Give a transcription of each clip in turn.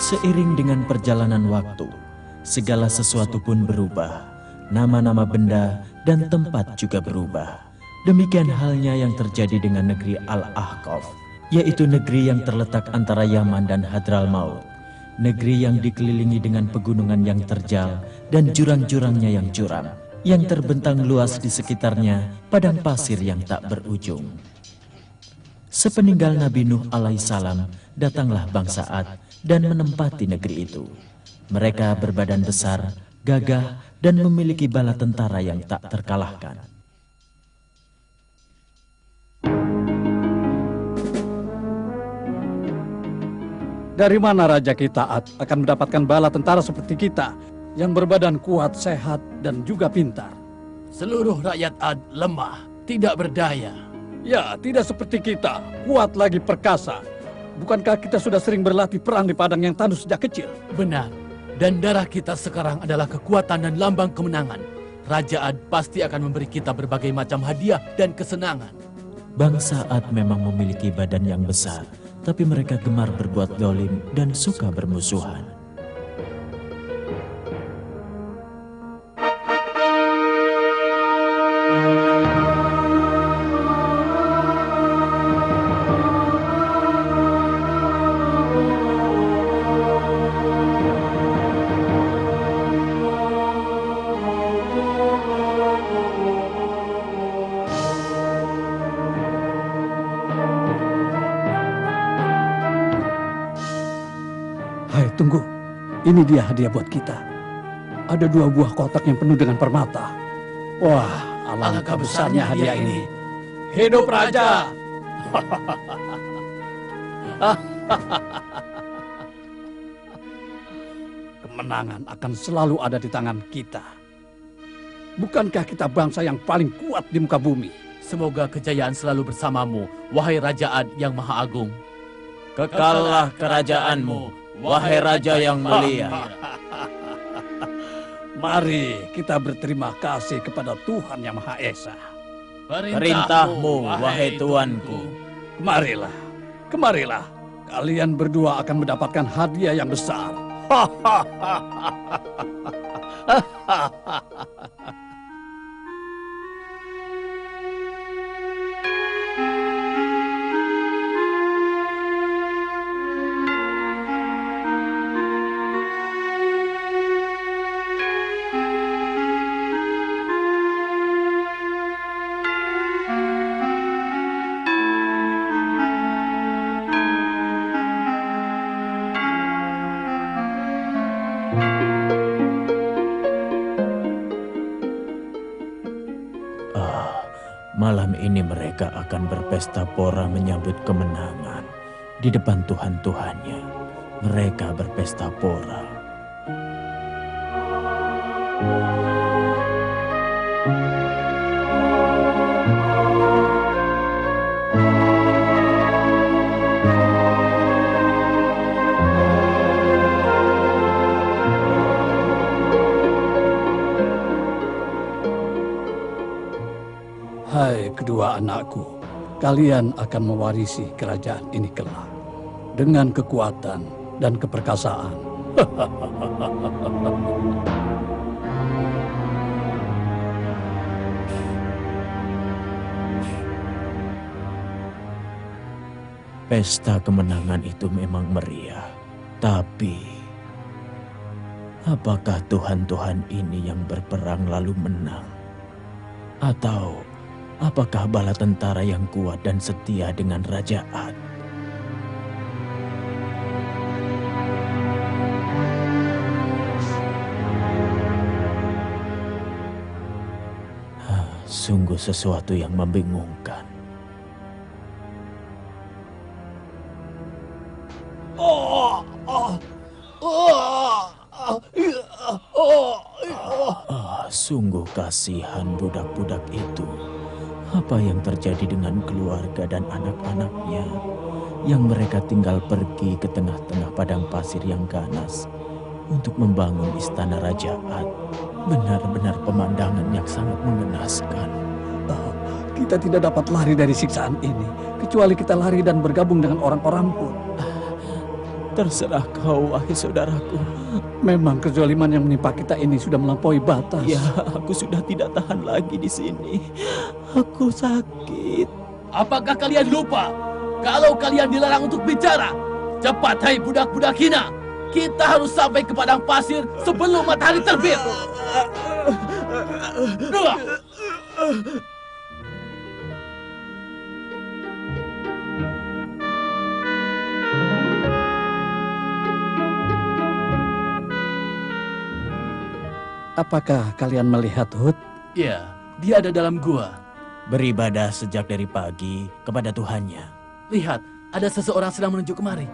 Seiring dengan perjalanan waktu, segala sesuatu pun berubah. Nama-nama benda dan tempat juga berubah. Demikian halnya yang terjadi dengan negeri Al-Ahqaf, yaitu negeri yang terletak antara Yaman dan Hadramaut. Negeri yang dikelilingi dengan pegunungan yang terjal dan jurang-jurangnya yang curam, yang terbentang luas di sekitarnya padang pasir yang tak berujung. Sepeninggal Nabi Nuh alaihissalam, datanglah bangsa Ad dan menempati negeri itu. Mereka berbadan besar, gagah, dan memiliki bala tentara yang tak terkalahkan. Dari mana raja kita Ad akan mendapatkan bala tentara seperti kita yang berbadan kuat, sehat, dan juga pintar? Seluruh rakyat Ad lemah, tidak berdaya. Ya, tidak seperti kita, kuat lagi perkasa. Bukankah kita sudah sering berlatih perang di padang yang tandus sejak kecil? Benar, dan darah kita sekarang adalah kekuatan dan lambang kemenangan. Raja Ad pasti akan memberi kita berbagai macam hadiah dan kesenangan. Bangsa Ad memang memiliki badan yang besar, tapi mereka gemar berbuat zalim dan suka bermusuhan. Hai, tunggu. Ini dia hadiah buat kita. Ada 2 buah kotak yang penuh dengan permata. Wah, alangkah besarnya hadiah ini. Hidup raja! Kemenangan akan selalu ada di tangan kita. Bukankah kita bangsa yang paling kuat di muka bumi? Semoga kejayaan selalu bersamamu, wahai Raja Ad yang Maha Agung. Kekallah kerajaanmu, wahai raja yang mulia. Mari kita berterima kasih kepada Tuhan Yang Maha Esa. Perintahmu, wahai tuanku. Kemarilah, kemarilah. Kalian berdua akan mendapatkan hadiah yang besar. Malam ini mereka akan berpesta pora menyambut kemenangan. Di depan Tuhan-Tuhannya, mereka berpesta pora. Hai kedua anakku, kalian akan mewarisi kerajaan ini kelak dengan kekuatan dan keperkasaan. Pesta kemenangan itu memang meriah, tapi apakah Tuhan-Tuhan ini yang berperang lalu menang? Atau apakah bala tentara yang kuat dan setia dengan Raja Ad? Sungguh sesuatu yang membingungkan. Sungguh kasihan budak-budak itu. Apa yang terjadi dengan keluarga dan anak-anaknya yang mereka tinggal pergi ke tengah-tengah padang pasir yang ganas untuk membangun istana Raja Ad? Benar-benar pemandangan yang sangat mengenaskan. Kita tidak dapat lari dari siksaan ini, kecuali kita lari dan bergabung dengan orang-orang pun. Terserah kau, wahai saudaraku. Memang kezaliman yang menimpa kita ini sudah melampaui batas. Ya, aku sudah tidak tahan lagi di sini. Aku sakit. Apakah kalian lupa? Kalau kalian dilarang untuk bicara, cepat hai budak-budak hina. Kita harus sampai ke padang pasir sebelum matahari terbit. Dua. Apakah kalian melihat Hud? Ya, dia ada dalam gua. Beribadah sejak dari pagi kepada Tuhannya. Lihat, ada seseorang sedang menuju kemari.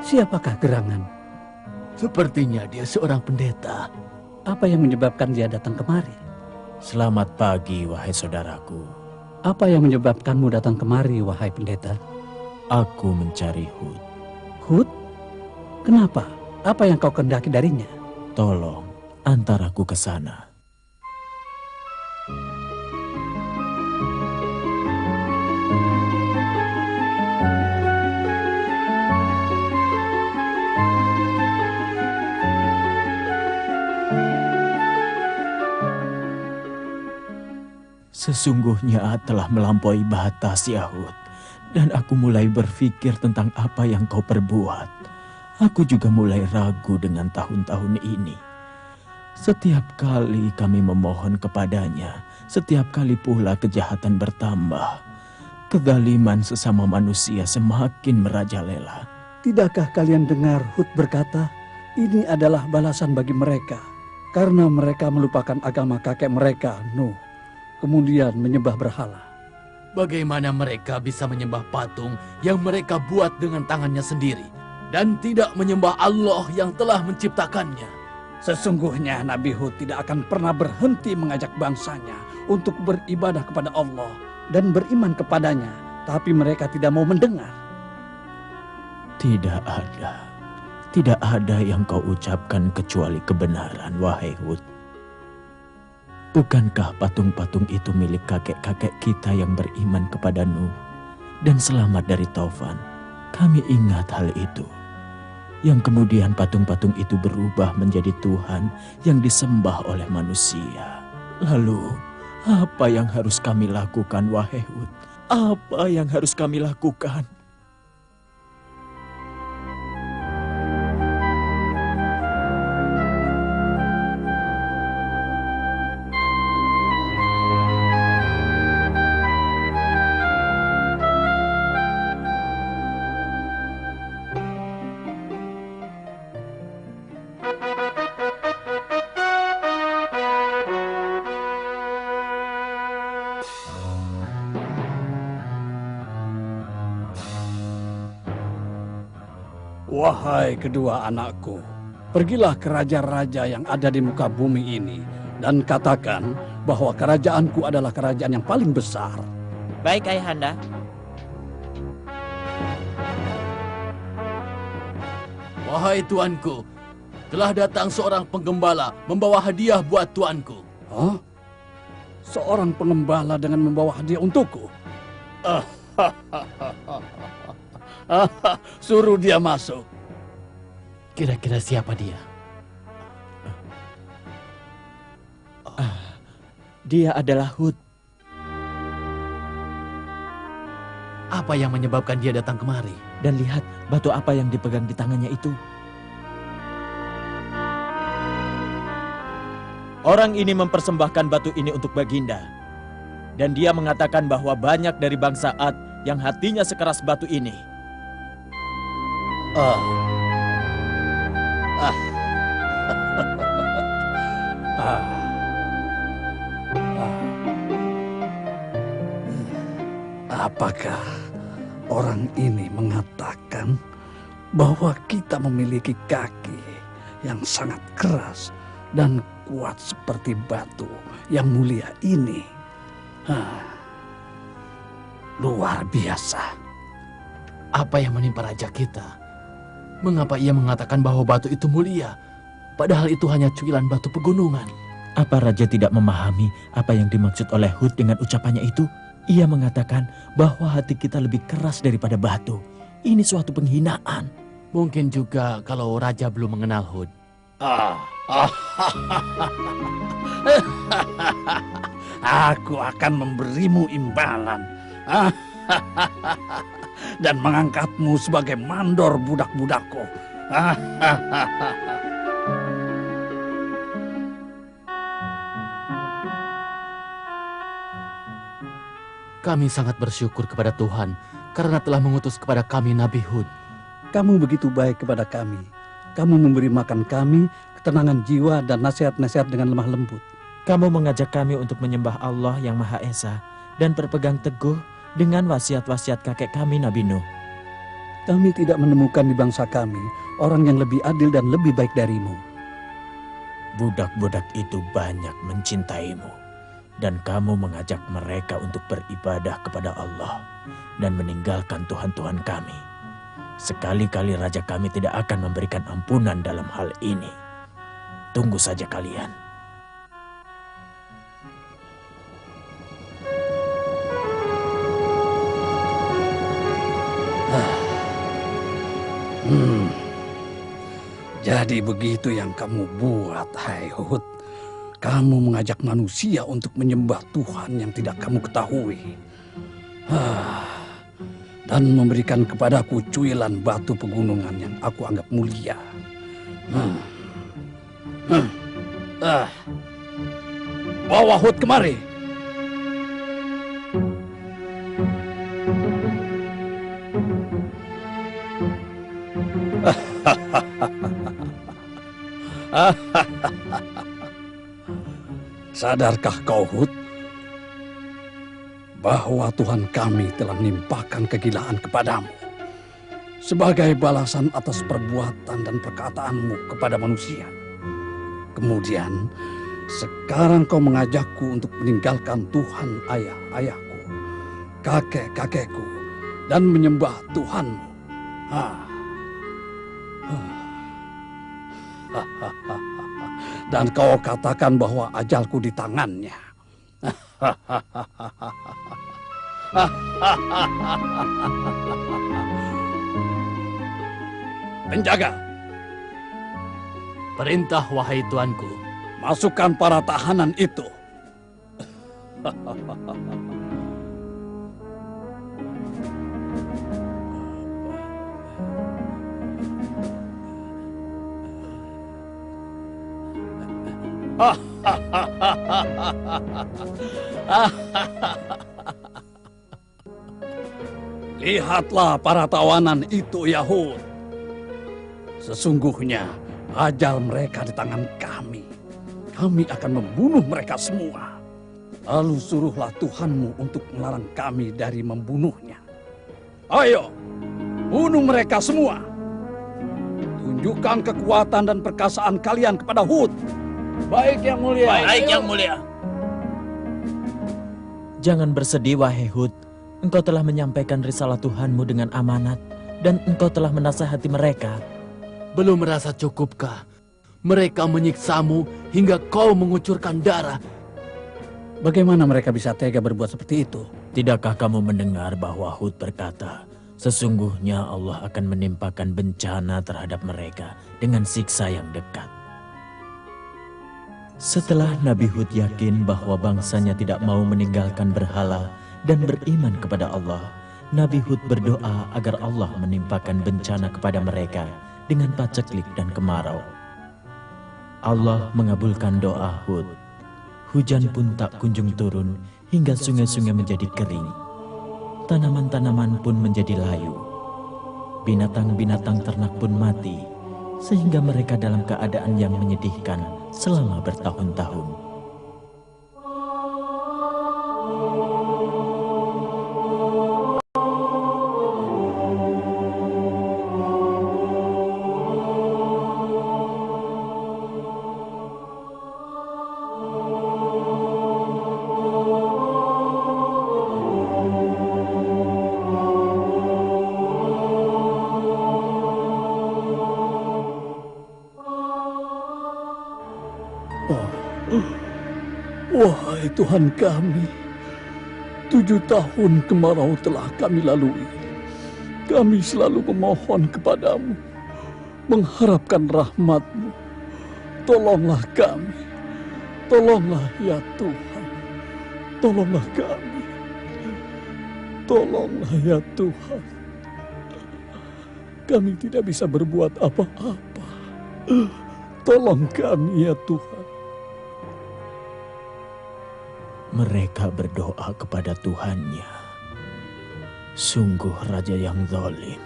Siapakah gerangan? Sepertinya dia seorang pendeta. Apa yang menyebabkan dia datang kemari? Selamat pagi, wahai saudaraku. Apa yang menyebabkanmu datang kemari, wahai pendeta? Aku mencari Hud. Hud? Kenapa? Apa yang kau kehendaki darinya? Tolong, antar aku ke sana. Sesungguhnya telah melampaui batas, ya Hud. Dan aku mulai berpikir tentang apa yang kau perbuat. Aku juga mulai ragu dengan tahun-tahun ini. Setiap kali kami memohon kepadanya, setiap kali pula kejahatan bertambah. Kezaliman sesama manusia semakin merajalela. Tidakkah kalian dengar Hud berkata, ini adalah balasan bagi mereka, karena mereka melupakan agama kakek mereka, Nuh, kemudian menyembah berhala. Bagaimana mereka bisa menyembah patung yang mereka buat dengan tangannya sendiri dan tidak menyembah Allah yang telah menciptakannya? Sesungguhnya Nabi Hud tidak akan pernah berhenti mengajak bangsanya untuk beribadah kepada Allah dan beriman kepadanya, tapi mereka tidak mau mendengar. Tidak ada yang kau ucapkan kecuali kebenaran, wahai Hud. Bukankah patung-patung itu milik kakek-kakek kita yang beriman kepada Nuh dan selamat dari Taufan? Kami ingat hal itu. Yang kemudian patung-patung itu berubah menjadi Tuhan yang disembah oleh manusia. Lalu, apa yang harus kami lakukan, wahai Hud? Apa yang harus kami lakukan? Wahai kedua anakku, pergilah ke raja-raja yang ada di muka bumi ini dan katakan bahwa kerajaanku adalah kerajaan yang paling besar. Baik, Ayahanda. Wahai tuanku, telah datang seorang penggembala membawa hadiah buat tuanku. Hah? Seorang pengembala dengan membawa hadiah untukku? Suruh dia masuk. Kira-kira siapa dia? Dia adalah Hud. Apa yang menyebabkan dia datang kemari? Dan lihat batu apa yang dipegang di tangannya itu. Orang ini mempersembahkan batu ini untuk Baginda. Dan dia mengatakan bahwa banyak dari bangsa Ad yang hatinya sekeras batu ini. Apakah orang ini mengatakan bahwa kita memiliki kaki yang sangat keras dan kuat seperti batu yang mulia ini? Luar biasa. Apa yang menimpa raja kita? Mengapa ia mengatakan bahwa batu itu mulia, padahal itu hanya cuilan batu pegunungan? Apa raja tidak memahami apa yang dimaksud oleh Hud dengan ucapannya itu? Ia mengatakan bahwa hati kita lebih keras daripada batu. Ini suatu penghinaan. Mungkin juga kalau raja belum mengenal Hud. Aku akan memberimu imbalan. Dan mengangkatmu sebagai mandor budak-budakku. Kami sangat bersyukur kepada Tuhan karena telah mengutus kepada kami Nabi Hud. Kamu begitu baik kepada kami. Kamu memberi makan kami, ketenangan jiwa dan nasihat-nasihat dengan lemah lembut. Kamu mengajak kami untuk menyembah Allah yang Maha Esa dan berpegang teguh dengan wasiat-wasiat kakek kami Nabi Nuh. Kami tidak menemukan di bangsa kami orang yang lebih adil dan lebih baik darimu. Budak-budak itu banyak mencintaimu, dan kamu mengajak mereka untuk beribadah kepada Allah dan meninggalkan Tuhan-Tuhan kami. Sekali-kali raja kami tidak akan memberikan ampunan dalam hal ini. Tunggu saja kalian. Jadi begitu yang kamu buat, hai Hud. Kamu mengajak manusia untuk menyembah Tuhan yang tidak kamu ketahui. Dan memberikan kepadaku cuilan batu pegunungan yang aku anggap mulia. Bawa Hud kemari. Sadarkah kau, Hud, bahwa Tuhan kami telah menimpakan kegilaan kepadamu sebagai balasan atas perbuatan dan perkataanmu kepada manusia. Kemudian, sekarang kau mengajakku untuk meninggalkan Tuhan ayah-ayahku, kakek-kakekku, dan menyembah Tuhanmu. Dan kau katakan bahwa ajalku di tangannya. Penjaga, Perintah wahai tuanku. masukkan para tahanan itu. Lihatlah para tawanan itu, ya Hud. Sesungguhnya ajal mereka di tangan kami. Kami akan membunuh mereka semua. Lalu suruhlah Tuhanmu untuk melarang kami dari membunuhnya. Ayo, bunuh mereka semua. Tunjukkan kekuatan dan perkasaan kalian kepada Hud. Baik yang mulia. Baik yang mulia. Jangan bersedih, wahai Hud. Engkau telah menyampaikan risalah Tuhanmu dengan amanat, dan engkau telah menasihati mereka. Belum merasa cukupkah? Mereka menyiksamu hingga kau mengucurkan darah. Bagaimana mereka bisa tega berbuat seperti itu? Tidakkah kamu mendengar bahwa Hud berkata, sesungguhnya Allah akan menimpakan bencana terhadap mereka dengan siksa yang dekat. Setelah Nabi Hud yakin bahwa bangsanya tidak mau meninggalkan berhala dan beriman kepada Allah, Nabi Hud berdoa agar Allah menimpakan bencana kepada mereka dengan paceklik dan kemarau. Allah mengabulkan doa Hud. Hujan pun tak kunjung turun hingga sungai-sungai menjadi kering. Tanaman-tanaman pun menjadi layu. Binatang-binatang ternak pun mati, sehingga mereka dalam keadaan yang menyedihkan selama bertahun-tahun. Wahai Tuhan kami, 7 tahun kemarau telah kami lalui. Kami selalu memohon kepadamu, mengharapkan rahmat-Mu. Tolonglah kami. Tolonglah ya Tuhan. Tolonglah kami. Tolonglah ya Tuhan. Kami tidak bisa berbuat apa-apa. Tolong kami ya Tuhan. Mereka berdoa kepada Tuhannya. Sungguh raja yang zalim,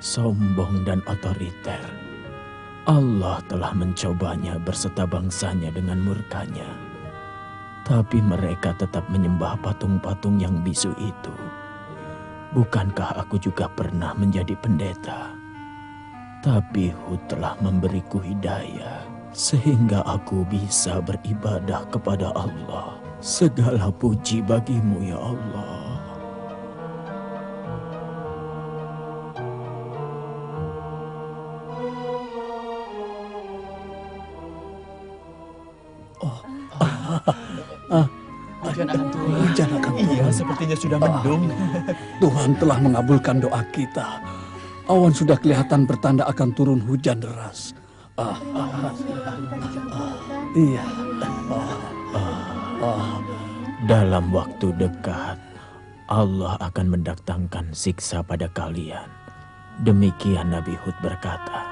sombong dan otoriter. Allah telah mencobanya berserta bangsanya dengan murkanya. Tapi mereka tetap menyembah patung-patung yang bisu itu. Bukankah aku juga pernah menjadi pendeta? Tapi Hud telah memberiku hidayah, sehingga aku bisa beribadah kepada Allah. Segala puji bagimu ya Allah. Hujan akan turun. Hujan akan turun. Iya, sepertinya sudah mendung. Tuhan telah mengabulkan doa kita. Awan sudah kelihatan bertanda akan turun hujan deras. Iya. Dalam waktu dekat, Allah akan mendatangkan siksa pada kalian. Demikian Nabi Hud berkata.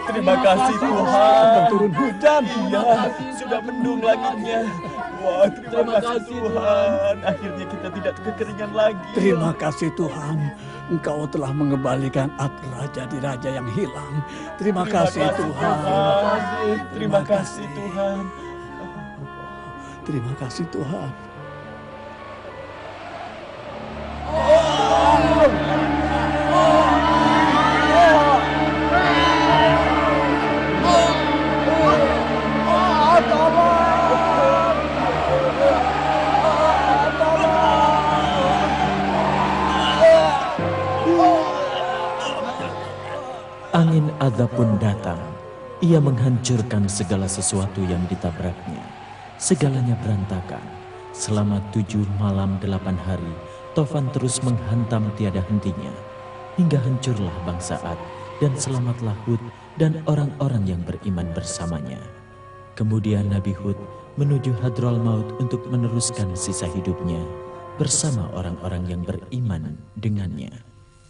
Terima kasih Tuhan. Akan turun hujan. Iya, sudah mendung langitnya. Wah, terima kasih Tuhan. Akhirnya kita tidak kekeringan lagi. Terima kasih Tuhan. Engkau telah mengembalikan raja di raja yang hilang. Terima kasih Tuhan. Terima kasih Tuhan. Terima kasih Tuhan. Angin azab pun datang. Ia menghancurkan segala sesuatu yang ditabraknya. Segalanya berantakan. Selama 7 malam 8 hari, Tofan terus menghantam tiada hentinya. Hingga hancurlah bangsa Ad, dan selamatlah Hud dan orang-orang yang beriman bersamanya. Kemudian Nabi Hud menuju Hadral Maut untuk meneruskan sisa hidupnya bersama orang-orang yang beriman dengannya.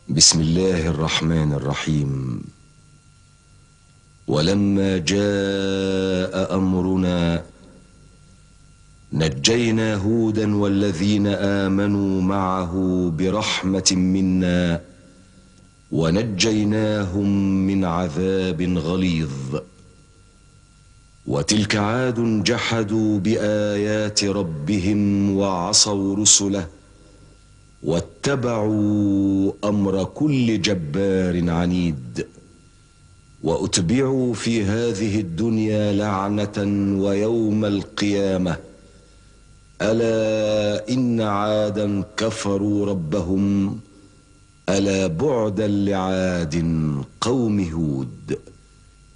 Bismillahirrahmanirrahim. ولما جاء أمرنا نجينا هودا والذين آمنوا معه برحمة منا ونجيناهم من عذاب غليظ وتلك عاد جحدوا بآيات ربهم وعصوا رسله واتبعوا أمر كل جبار عنيد وأتبعوا في هذه الدنيا لعنة ويوم القيامة ألا إن عادا كفروا ربهم ألا بعدا لعاد قوم هود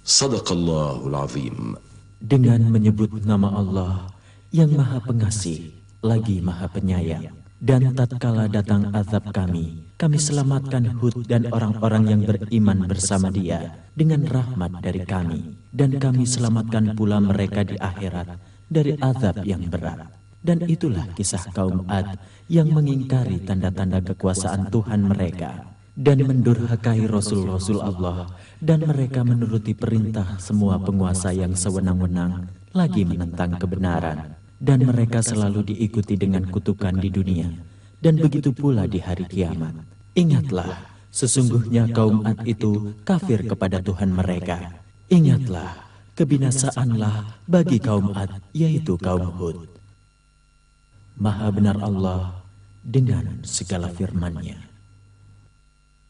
صدق الله العظيم. Dengan menyebut nama Allah yang Maha Pengasih lagi Maha Penyayang. Dan tatkala datang azab kami selamatkan Hud dan orang-orang yang beriman bersama dia dengan rahmat dari kami. Dan kami selamatkan pula mereka di akhirat dari azab yang berat. Dan itulah kisah kaum Ad yang mengingkari tanda-tanda kekuasaan Tuhan mereka dan mendurhakai Rasul-Rasul Allah, dan mereka menuruti perintah semua penguasa yang sewenang-wenang lagi menentang kebenaran. Dan mereka selalu diikuti dengan kutukan di dunia, dan begitu pula di hari kiamat. Ingatlah, sesungguhnya kaum Ad itu kafir kepada Tuhan mereka. Ingatlah, kebinasaanlah bagi kaum Ad, yaitu kaum Hud. Maha benar Allah dengan segala firman-Nya.